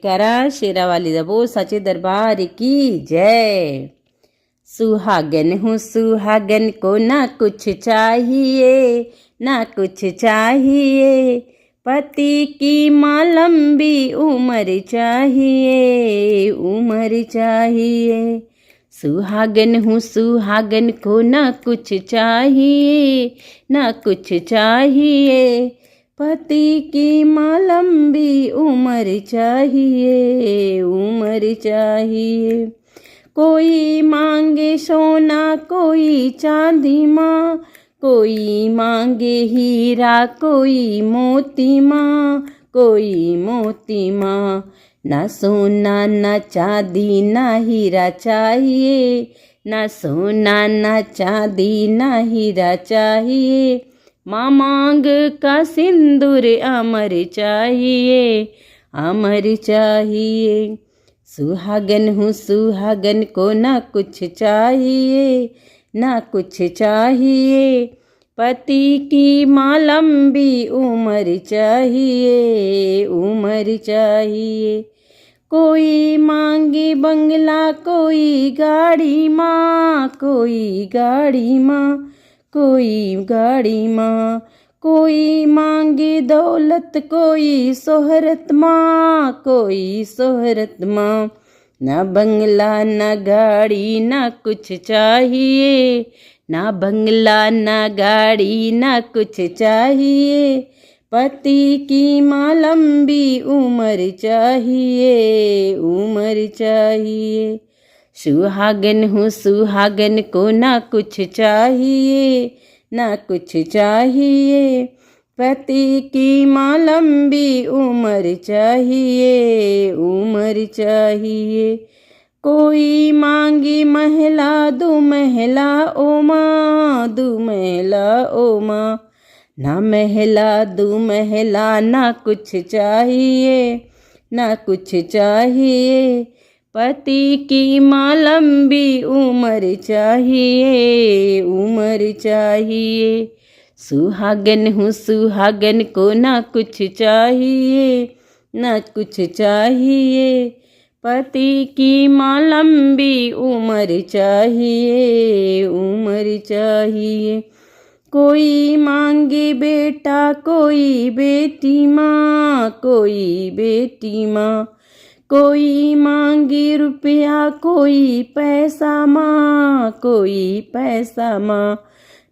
करा शेरावाली दा बोल सच्चे दरबार की जय। सुहागन हूँ सुहागन को ना कुछ चाहिए, ना कुछ चाहिए, पति की माँ लंबी उम्र चाहिए, उम्र चाहिए। सुहागन हूँ सुहागन को ना कुछ चाहिए, ना कुछ चाहिए, पति की माँ लंबी उम्र चाहिए, उम्र चाहिए। कोई मांगे सोना कोई चांदी माँ, कोई मांगे हीरा कोई मोती माँ, कोई मोती माँ। ना सोना ना चांदी ना हीरा चाहिए, ना सोना ना चांदी ना हीरा चाहिए, माँ मांग का सिंदूर अमर चाहिए, अमर चाहिए। सुहागन हूँ सुहागन को ना कुछ चाहिए, ना कुछ चाहिए, पति की माँ लंबी उम्र चाहिए, उम्र चाहिए। कोई मांगे बंगला कोई गाड़ी माँ, कोई गाड़ी माँ, कोई गाड़ी माँ। कोई मांगे दौलत कोई शोहरत माँ, कोई शोहरत माँ। ना बंगला ना गाड़ी ना कुछ चाहिए, ना बंगला ना गाड़ी ना कुछ चाहिए, पति की माँ लंबी उम्र चाहिए, उम्र चाहिए। सुहागन हूँ सुहागन को ना कुछ चाहिए, ना कुछ चाहिए, पति की माँ लंबी उम्र चाहिए, उम्र चाहिए। कोई मांगी महिला दो महिला ओ माँ, दो महिला ओ माँ। ना महिला दो महिला ना कुछ चाहिए, ना कुछ चाहिए, पति की माँ लंबी उम्र चाहिए, उम्र चाहिए। सुहागन हूँ सुहागन को ना कुछ चाहिए, ना कुछ चाहिए, पति की माँ लंबी उम्र चाहिए, उम्र चाहिए। कोई मांगे बेटा कोई बेटी माँ, कोई बेटी माँ। कोई मांगे रुपया कोई पैसा माँ, कोई पैसा माँ।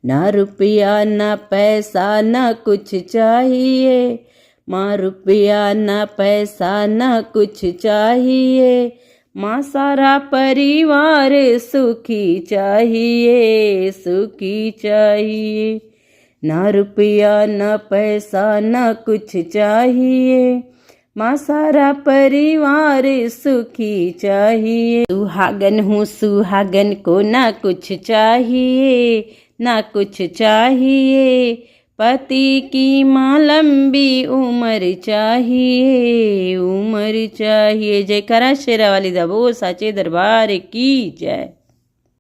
ना रुपया ना पैसा ना कुछ चाहिए, माँ रुपया ना पैसा ना कुछ चाहिए, माँ सारा परिवार सुखी चाहिए, सुखी चाहिए। ना रुपया ना पैसा ना कुछ चाहिए, माँ सारा परिवार सुखी चाहिए। सुहागन हूँ सुहागन को ना कुछ चाहिए, ना कुछ चाहिए, पति की माँ लंबी उम्र चाहिए, उम्र चाहिए। जयकारा शेरावाली दा बोल साचे दरबार की जय।